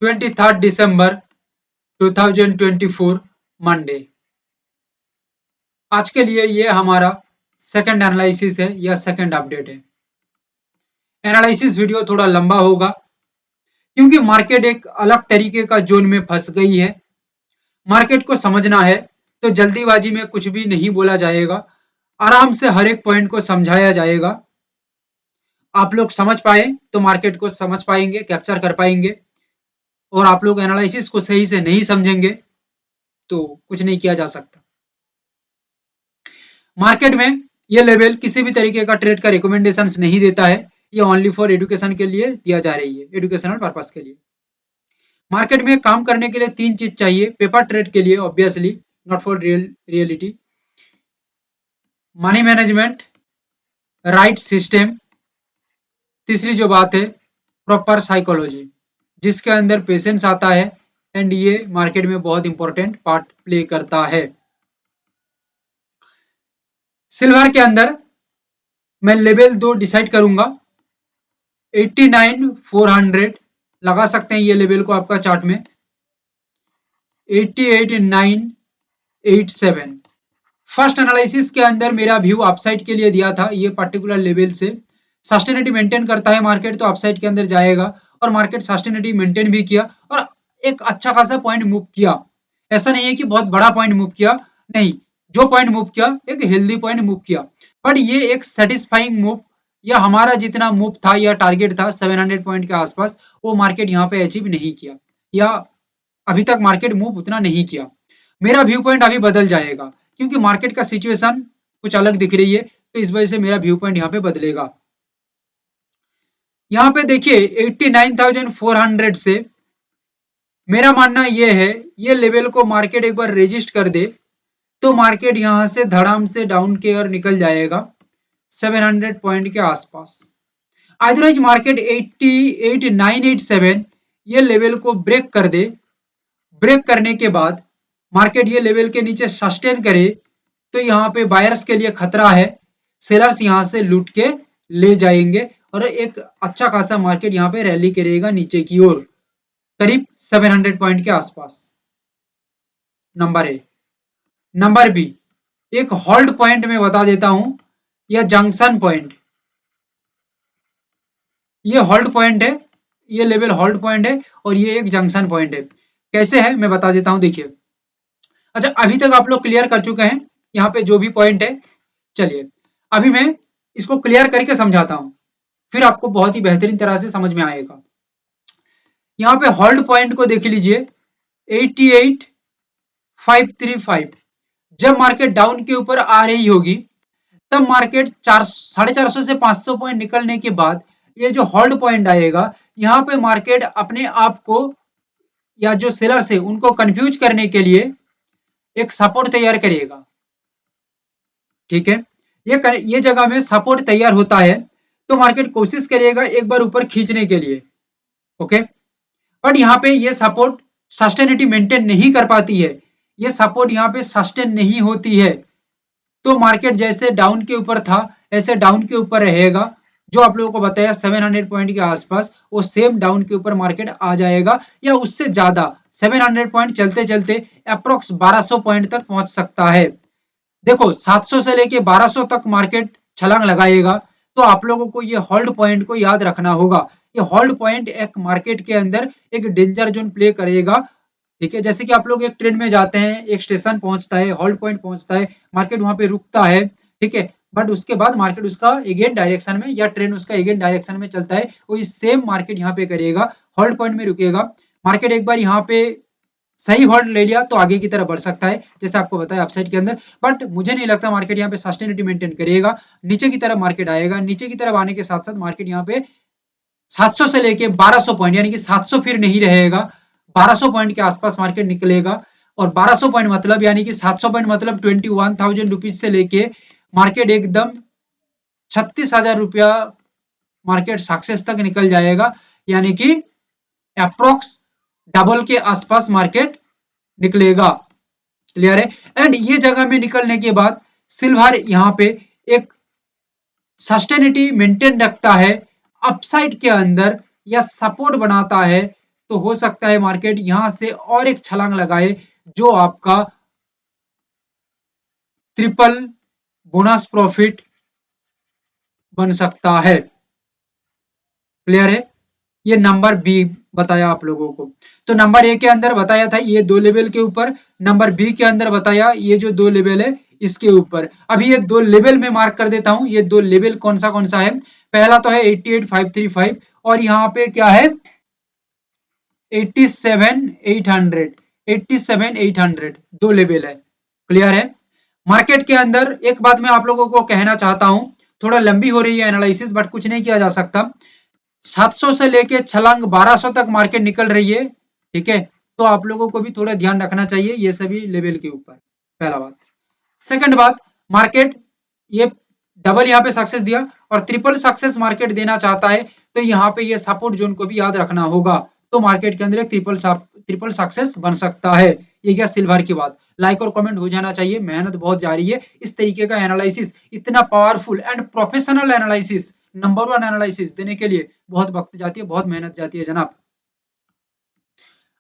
23 दिसंबर 2024 Monday. आज के लिए ये हमारा सेकंड एनालिसिस है या सेकंड अपडेट है। एनालिसिस वीडियो थोड़ा लंबा होगा क्योंकि मार्केट एक अलग तरीके का जोन में फंस गई है। मार्केट को समझना है तो जल्दीबाजी में कुछ भी नहीं बोला जाएगा, आराम से हर एक पॉइंट को समझाया जाएगा। आप लोग समझ पाए तो मार्केट को समझ पाएंगे, कैप्चर कर पाएंगे, और आप लोग एनालिसिस को सही से नहीं समझेंगे तो कुछ नहीं किया जा सकता। मार्केट में ये लेवल किसी भी तरीके का ट्रेड का रिकमेंडेशन नहीं देता है, ये ओनली फॉर एजुकेशन के लिए दिया जा रही है, एजुकेशनल पर्पस के लिए। मार्केट में काम करने के लिए तीन चीज चाहिए पेपर ट्रेड के लिए, obviously not for reality. Money management, right system, तीसरी जो बात है प्रॉपर साइकोलॉजी, जिसके अंदर पेशेंस आता है, एंड ये मार्केट में बहुत इंपॉर्टेंट पार्ट प्ले करता है। सिल्वर के अंदर मैं लेवल 2 डिसाइड करूंगा, 89,400 लगा सकते हैं ये लेवल को आपका चार्ट में, 88,987। फर्स्ट एनालिसिस के अंदर मेरा व्यू अपसाइड के लिए दिया था, ये पर्टिकुलर लेवल से सस्टेनिटी मेंटेन करता है मार्केट तो अपसाइड के अंदर जाएगा, और मार्केट सस्टेनिटी मेंटेन भी किया और एक अच्छा खासा पॉइंट मूव किया। ऐसा नहीं है कि बहुत बड़ा पॉइंट मूव किया, नहीं, जो पॉइंट मूव किया एक हेल्दी पॉइंट मूव किया, बट ये एक सेटिस्फाइंग मूव, या हमारा जितना मूव था या टारगेट था 700 पॉइंट के आसपास, वो मार्केट यहाँ पे अचीव नहीं किया, या अभी तक मार्केट मूव उतना नहीं किया। मेरा व्यू पॉइंट अभी बदल जाएगा क्योंकि मार्केट का सिचुएशन कुछ अलग दिख रही है, तो इस वजह से मेरा व्यू पॉइंट यहाँ पे बदलेगा। यहाँ पे देखिए 89,400 से मेरा मानना ये है, ये लेवल को मार्केट एक बार रजिस्ट कर दे तो मार्केट यहां से धड़ाम से डाउन की ओर निकल जाएगा 700 पॉइंट के आसपास। अदरवाइज मार्केट 88,987 ये लेवल को ब्रेक कर दे, ब्रेक करने के बाद मार्केट ये लेवल के नीचे सस्टेन करे तो यहाँ पे बायर्स के लिए खतरा है, सेलर्स यहाँ से लूट के ले जाएंगे और एक अच्छा खासा मार्केट यहाँ पे रैली करेगा नीचे की ओर करीब 700 पॉइंट के आसपास। Number A. नंबर बी, एक होल्ड पॉइंट में बता देता हूं, यह जंक्शन पॉइंट, ये होल्ड पॉइंट है, ये लेवल होल्ड पॉइंट है और ये एक जंक्शन पॉइंट है। कैसे है मैं बता देता हूं, देखिए। अच्छा, अभी तक आप लोग क्लियर कर चुके हैं यहाँ पे जो भी पॉइंट है। चलिए अभी मैं इसको क्लियर करके समझाता हूं, फिर आपको बहुत ही बेहतरीन तरह से समझ में आएगा। यहाँ पे होल्ड पॉइंट को देख लीजिए 88,535। जब मार्केट डाउन के ऊपर आ रही होगी तब मार्केट 450 से 500 पॉइंट निकलने के बाद ये जो होल्ड पॉइंट आएगा, यहाँ पे मार्केट अपने आप को या जो सेलर्स है उनको कंफ्यूज करने के लिए एक सपोर्ट तैयार करेगा। ठीक है, ये जगह में सपोर्ट तैयार होता है तो मार्केट कोशिश करेगा एक बार ऊपर खींचने के लिए। ओके, बट यहाँ पे ये सपोर्ट सस्टेनिटी मेंटेन नहीं कर पाती है, ये सपोर्ट यहाँ पे सस्टेन नहीं होती है, तो मार्केट जैसे डाउन के ऊपर था ऐसे डाउन के ऊपर रहेगा। जो आप लोगों को बताया 700 पॉइंट के आसपास, वो सेम डाउन के ऊपर मार्केट आ जाएगा या उससे ज्यादा। 700 पॉइंट चलते चलते अप्रोक्स 1200 पॉइंट तक पहुंच सकता है। देखो 700 से लेके 1200 तक मार्केट छलांग लगाएगा, तो आप लोगों को ये होल्ड पॉइंट को याद रखना होगा। ये होल्ड पॉइंट एक मार्केट के अंदर एक डेंजर जोन प्ले करेगा। ठीक है, जैसे कि आप लोग एक ट्रेन में जाते हैं, एक स्टेशन पहुंचता है, होल्ड पॉइंट पहुंचता है, मार्केट वहां पे रुकता है, ठीक है, बट उसके बाद मार्केट उसका अगेन डायरेक्शन में या ट्रेन उसका अगेन डायरेक्शन में चलता है, वो इस सेम मार्केट यहाँ पे करेगा, होल्ड पॉइंट में रुकेगा। मार्केट एक बार यहाँ पे सही होल्ड ले लिया तो आगे की तरफ बढ़ सकता है, जैसे आपको बताया अपसाइड के अंदर, बट मुझे नहीं लगता मार्केट यहाँ पे सस्टेनिटी मेंटेन करेगा। नीचे की तरफ मार्केट आएगा, नीचे की तरफ आने के साथ साथ मार्केट यहाँ पे 700 से लेके 1200 पॉइंट, यानी कि 700 फिर नहीं रहेगा, 1200 पॉइंट के आसपास मार्केट निकलेगा। और 1200 पॉइंट मतलब यानी कि 700 पॉइंट मतलब 21,000 रुपीज से लेके मार्केट एकदम 36,000 रुपया मार्केट सक्सेस तक निकल जाएगा, यानी कि अप्रोक्स डबल के आसपास मार्केट निकलेगा। क्लियर है? एंड ये जगह में निकलने के बाद सिल्वर यहाँ पे एक सस्टेनिटी मेंटेन रखता है अपसाइड के अंदर, या सपोर्ट बनाता है तो हो सकता है मार्केट यहां से और एक छलांग लगाए जो आपका ट्रिपल बोनस प्रॉफिट बन सकता है। क्लियर है? ये नंबर बी बताया आप लोगों को। तो नंबर ए के अंदर बताया था ये दो लेवल के ऊपर, नंबर बी के अंदर बताया ये जो दो लेवल है इसके ऊपर। अभी ये दो लेवल में मार्क कर देता हूं, ये दो लेवल कौन सा है। पहला तो है 88,535 और यहाँ पे क्या है 87,800, 87,800 दो लेवल है। क्लियर है? मार्केट के अंदर एक बात मैं आप लोगों को कहना चाहता हूं, थोड़ा लंबी हो रही है एनालिसिस बट कुछ नहीं किया जा सकता। 700 से लेके छलांग 1200 तक मार्केट निकल रही है, ठीक है। तो आप लोगों को भी थोड़ा ध्यान रखना चाहिए ये सभी लेवल के ऊपर, पहला बात। सेकंड बात, मार्केट ये डबल यहाँ पे सक्सेस दिया और ट्रिपल सक्सेस मार्केट देना चाहता है, तो यहाँ पे ये सपोर्ट जोन को भी याद रखना होगा। तो मार्केट के अंदर एक ट्रिपल सक्सेस बन सकता है। ये क्या सिल्वर की बात, लाइक और कमेंट हो जाना चाहिए, मेहनत बहुत जारी है। इस तरीके का एनालिसिस, इतना powerful and professional analysis, number one analysis देने के लिए बहुत वक्त जाती है, बहुत मेहनत जाती है जनाब।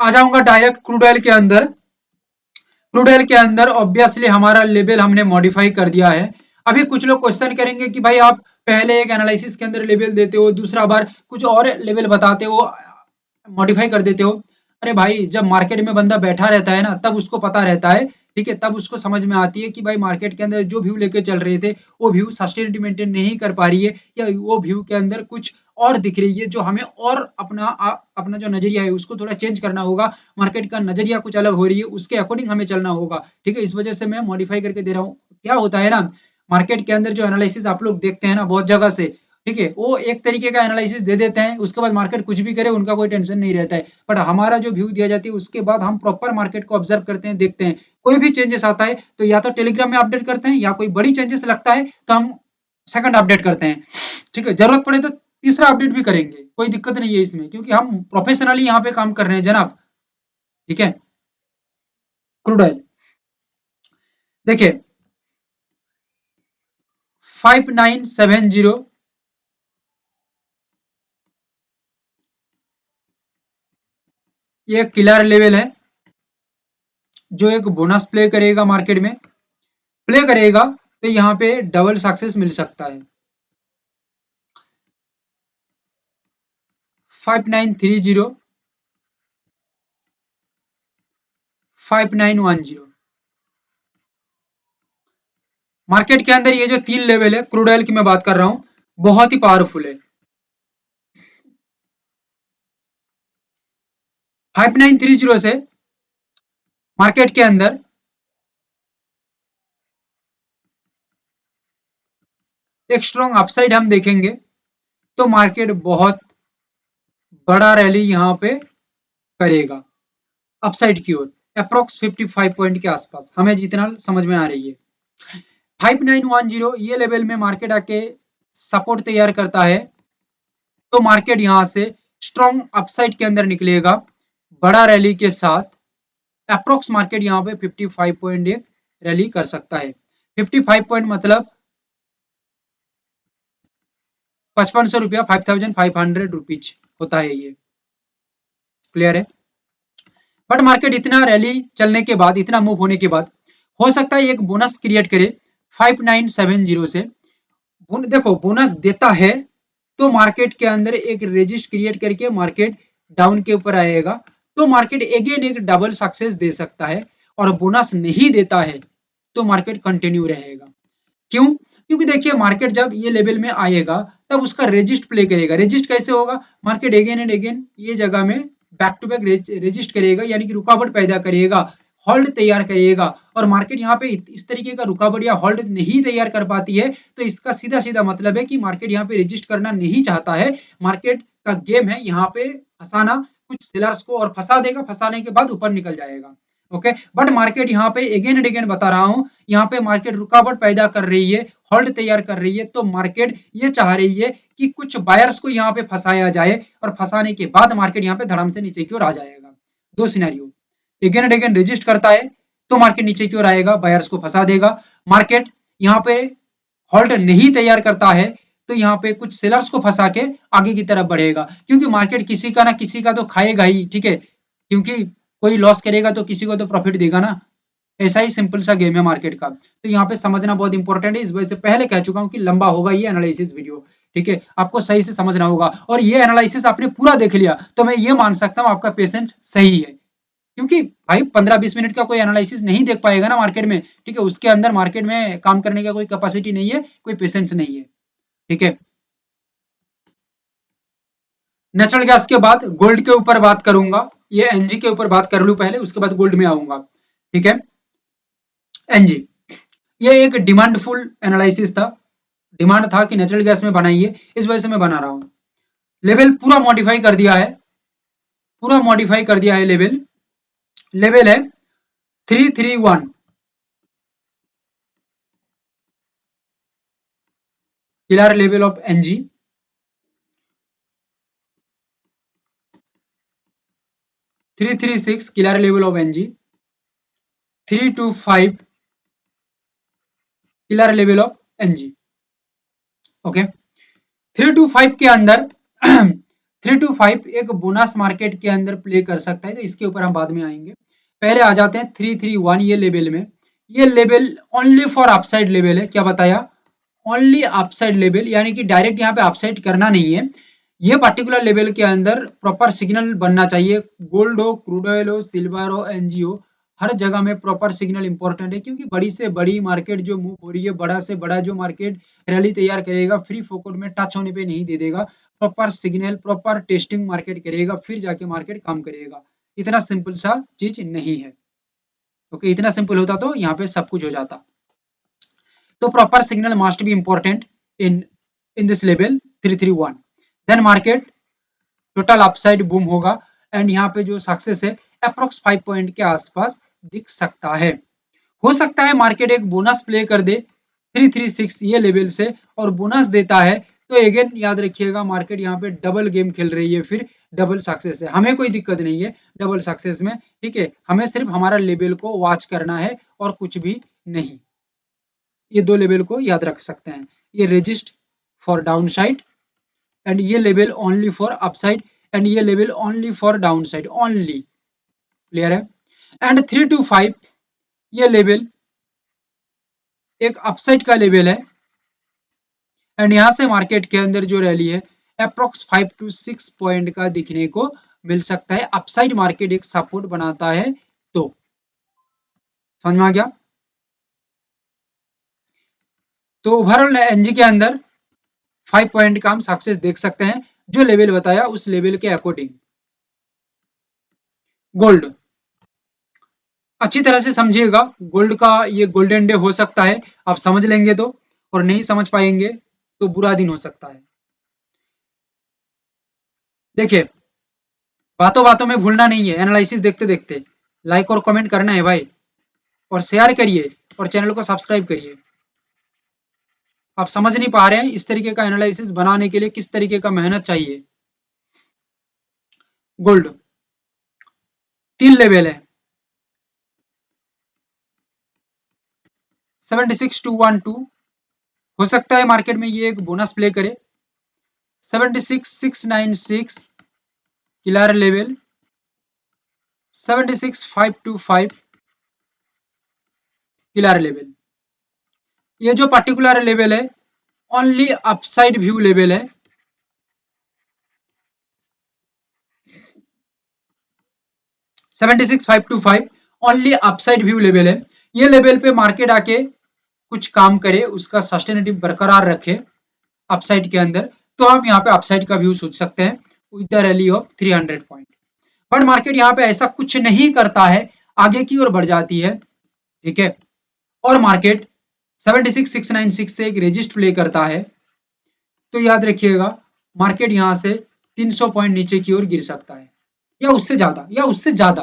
आ जाऊंगा डायरेक्ट क्रूड ऑयल के अंदर। क्रूड ऑयल के अंदर ऑब्वियसली हमारा लेवल हमने मॉडिफाई कर दिया है। अभी कुछ लोग क्वेश्चन करेंगे कि भाई आप पहले एक एनालिसिस के अंदर लेवल देते हो, दूसरा बार कुछ और लेवल बताते हो, मॉडिफाई कर देते हो। अरे भाई जब मार्केट में बंदा बैठा रहता है ना तब उसको पता रहता है, ठीक है, तब उसको समझ में आती है कि भाई मार्केट के अंदर जो व्यू लेके चल रहे थे वो व्यू सस्टेनिटी मेंटेन नहीं कर पा रही है, या वो व्यू के अंदर कुछ और दिख रही है जो हमें और अपना जो नजरिया है उसको थोड़ा चेंज करना होगा। मार्केट का नजरिया कुछ अलग हो रही है, उसके अकॉर्डिंग हमें चलना होगा, ठीक है। इस वजह से मैं मॉडिफाई करके दे रहा हूँ। क्या होता है ना, मार्केट के अंदर जो एनालिसिस आप लोग देखते हैं ना बहुत जगह से, ठीक है, वो एक तरीके का एनालिसिस दे देते हैं, उसके बाद मार्केट कुछ भी करे उनका कोई टेंशन नहीं रहता है। बट हमारा जो व्यू दिया जाती है उसके बाद हम प्रॉपर मार्केट को ऑब्जर्व करते हैं, देखते हैं कोई भी चेंजेस आता है तो या तो टेलीग्राम में अपडेट करते हैं, या कोई बड़ी चेंजेस लगता है तो हम सेकंड अपडेट करते हैं, ठीक है। जरूरत पड़े तो तीसरा अपडेट भी करेंगे, कोई दिक्कत नहीं है इसमें, क्योंकि हम प्रोफेशनली यहाँ पे काम कर रहे हैं जनाब, ठीक है। क्रूड ऑयल देखिए 5970 ये किलर लेवल है जो एक बोनस प्ले करेगा, मार्केट में प्ले करेगा तो यहाँ पे डबल सक्सेस मिल सकता है। 5930, 5910 मार्केट के अंदर ये जो तीन लेवल है क्रूड ऑयल की मैं बात कर रहा हूं, बहुत ही पावरफुल है। 5930 से मार्केट के अंदर एक स्ट्रॉन्ग अपसाइड हम देखेंगे, तो मार्केट बहुत बड़ा रैली यहाँ पे करेगा अपसाइड की ओर, अप्रोक्स 55 पॉइंट के आसपास हमें जितना समझ में आ रही है। 5910 ये लेवल में मार्केट आके सपोर्ट तैयार करता है, तो मार्केट यहां से स्ट्रॉन्ग अपसाइड के अंदर निकलेगा बड़ा रैली के साथ। अप्रोक्स मार्केट यहाँ पे 55 पॉइंट एक रैली कर सकता है। 55 पॉइंट मतलब 5500 रुपया, 5500 रुपीज होता है ये। क्लियर है? बट मार्केट इतना रैली चलने के बाद, इतना मूव होने के बाद हो सकता है एक बोनस क्रिएट करे 5970 से। देखो बोनस देता है तो मार्केट के अंदर एक रेजिस्ट क्रिएट करके मार्केट डाउन के ऊपर आएगा, तो मार्केट अगेन एक डबल सक्सेस दे सकता है। और बोनस नहीं देता है तो मार्केट कंटिन्यू रहेगा। क्यों? क्योंकि देखिए मार्केट जब ये लेवल में आएगा तब उसका रेजिस्ट प्ले करेगा। रेजिस्ट कैसे होगा? मार्केट अगेन एंड अगेन ये जगह में बैक टू बैक रेजिस्ट करेगा, यानी कि रुकावट पैदा करेगा, होल्ड तैयार करेगा। और मार्केट यहाँ पे इस तरीके का रुकावट या होल्ड नहीं तैयार कर पाती है, तो इसका सीधा सीधा मतलब है कि मार्केट यहाँ पे रेजिस्ट करना नहीं चाहता है। मार्केट का गेम है यहाँ पे फंसाना, कुछ सेलर्स को, और फंसा देगा, फंसाने के बाद ऊपर निकल जाएगा। ओके, बट मार्केट यहाँ पे अगेन एंड अगेन बता रहा हूं, यहाँ पे मार्केट रुकावट पैदा कर रही है, होल्ड तैयार कर रही है, तो मार्केट ये चाह रही है कि कुछ बायर्स को यहाँ पे फंसाया जाए, और फंसाने के बाद मार्केट यहाँ पे धड़ाम से नीचे की ओर आ जाएगा। दो scenario, again and again resist करता है तो मार्केट नीचे की ओर आएगा, बायर्स को फंसा देगा। मार्केट यहाँ पे होल्ड नहीं तैयार करता है तो यहाँ पे कुछ सेलर्स को फंसा के आगे की तरफ बढ़ेगा, क्योंकि मार्केट किसी का ना किसी का तो खाएगा ही, ठीक है, क्योंकि कोई लॉस करेगा तो किसी को तो प्रॉफिट देगा ना। ऐसा ही सिंपल सा गेम है मार्केट का, तो यहाँ पे समझना बहुत इंपॉर्टेंट है। इस वजह से पहले कह चुका हूँ कि लंबा होगा ये एनालिसिस वीडियो, ठीक है, आपको सही से समझना होगा। और ये एनालिसिस आपने पूरा देख लिया तो मैं ये मान सकता हूँ आपका पेशेंस सही है, क्योंकि भाई 15-20 मिनट का कोई एनालिसिस नहीं देख पाएगा ना मार्केट में, ठीक है, उसके अंदर मार्केट में काम करने का कोई कैपेसिटी नहीं है, कोई पेशेंस नहीं है, ठीक है। नेचुरल गैस के बाद गोल्ड के ऊपर बात करूंगा, ये एनजी के ऊपर बात कर लूं पहले, उसके बाद गोल्ड में आऊंगा, ठीक है। एनजी, ये एक डिमांडफुल एनालिसिस था, डिमांड था कि नेचुरल गैस में बनाइए, इस वजह से मैं बना रहा हूँ। लेवल पूरा मॉडिफाई कर दिया है, पूरा मॉडिफाई कर दिया है लेवल, लेवल है 331, killer level of energy, 336 killer level of energy, 325 killer level of energy, okay. 325 के अंदर 325 एक बोनस मार्केट के अंदर प्ले कर सकता है, तो इसके ऊपर हम बाद में आएंगे। पहले आ जाते हैं 331 ये लेवल में, ये level only for upside level है, क्या बताया, ओनली अपसाइड लेवल, यानी कि डायरेक्ट यहाँ पे अपसाइड करना नहीं है। ये पर्टिकुलर लेवल के अंदर प्रॉपर सिग्नल बनना चाहिए, गोल्ड हो, क्रूड ऑयल हो, सिल्वर हो, एनजी हो, हर जगह में प्रॉपर सिग्नल इंपॉर्टेंट है, क्योंकि बड़ी से बड़ी मार्केट जो मूव हो रही है, बड़ा से बड़ा जो मार्केट रैली तैयार करेगा, फ्री फोकट में टच होने पे नहीं दे देगा, proper signal proper testing market करेगा, फिर जाके मार्केट काम करेगा। इतना सिंपल सा चीज नहीं है, ओके, इतना सिंपल होता तो यहाँ पे सब कुछ हो जाता। तो proper signal must be important in this level 331, then market total upside boom होगा, एंड यहाँ पे जो सक्सेस है अप्रोक्स 5 पॉइंट के आसपास दिख सकता है। हो सकता है मार्केट एक बोनस प्ले कर दे 336 ये लेवल से, और बोनस देता है तो अगेन याद रखिएगा मार्केट यहाँ पे डबल गेम खेल रही है, फिर डबल सक्सेस है, हमें कोई दिक्कत नहीं है डबल सक्सेस में, ठीक है, हमें सिर्फ हमारा लेवल को वॉच करना है और कुछ भी नहीं। ये दो लेवल को याद रख सकते हैं, ये resist for down side, and ये level only for upside, and ये level only for down side only, clear है। एंड 325 ये लेवल एक अपसाइड का लेवल है, एंड यहां से मार्केट के अंदर जो रैली है अप्रोक्स 5 to 6 पॉइंट का दिखने को मिल सकता है, अपसाइड मार्केट एक सपोर्ट बनाता है तो, समझ में आ गया। तो ओवरऑल एनजी के अंदर 5 पॉइंट का हम सक्सेस देख सकते हैं, जो लेवल बताया उस लेवल के अकॉर्डिंग। गोल्ड अच्छी तरह से समझिएगा, गोल्ड का ये गोल्डन डे हो सकता है, आप समझ लेंगे तो, और नहीं समझ पाएंगे तो बुरा दिन हो सकता है। देखिए, बातों बातों में भूलना नहीं है, एनालिसिस देखते देखते लाइक और कमेंट करना है भाई, और शेयर करिए और चैनल को सब्सक्राइब करिए। आप समझ नहीं पा रहे हैं इस तरीके का एनालिसिस बनाने के लिए किस तरीके का मेहनत चाहिए। गोल्ड 3 लेवल है, 76212, हो सकता है मार्केट में ये एक बोनस प्ले करे, 76696 किलर लेवल, 76525 किलर लेवल। ये जो पर्टिकुलर लेवल है ओनली अपसाइड व्यू लेवल है, 76525 ओनली अपसाइड व्यू लेवल है। ये लेवल पे मार्केट आके कुछ काम करे, उसका सस्टेनेबिलिटी बरकरार रखे अपसाइड के अंदर, तो हम यहाँ पे अपसाइड का व्यू सोच सकते हैं with the rally of 300 point. But market यहाँ पे ऐसा कुछ नहीं करता है, आगे की ओर बढ़ जाती है, ठीक है, और मार्केट 76696 से एक रेजिस्ट प्ले करता है, तो याद रखिएगा मार्केट यहाँ से 300 पॉइंट नीचे की ओर गिर सकता है, या उससे ज्यादा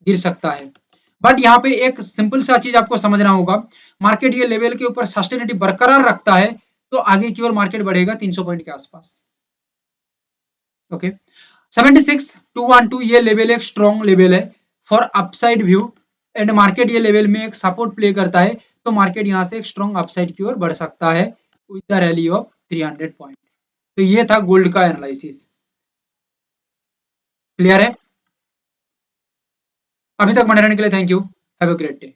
गिर सकता है। बट यहाँ पे एक सिंपल सा चीज आपको समझना होगा, मार्केट ये लेवल के ऊपर सस्टेनिटी बरकरार रखता है तो आगे की ओर मार्केट बढ़ेगा 300 पॉइंट के आसपास, ओके। 76212 ये लेवल एक स्ट्रॉन्ग लेवल है for upside view, and market ये लेवल में एक सपोर्ट प्ले करता है, तो मार्केट यहाँ से एक स्ट्रॉन्ग अपसाइड की ओर बढ़ सकता है with the rally of 300 point. तो ये था गोल्ड का एनालिसिस। क्लियर है? अभी तक बने रहने के लिए thank you. Have a great day.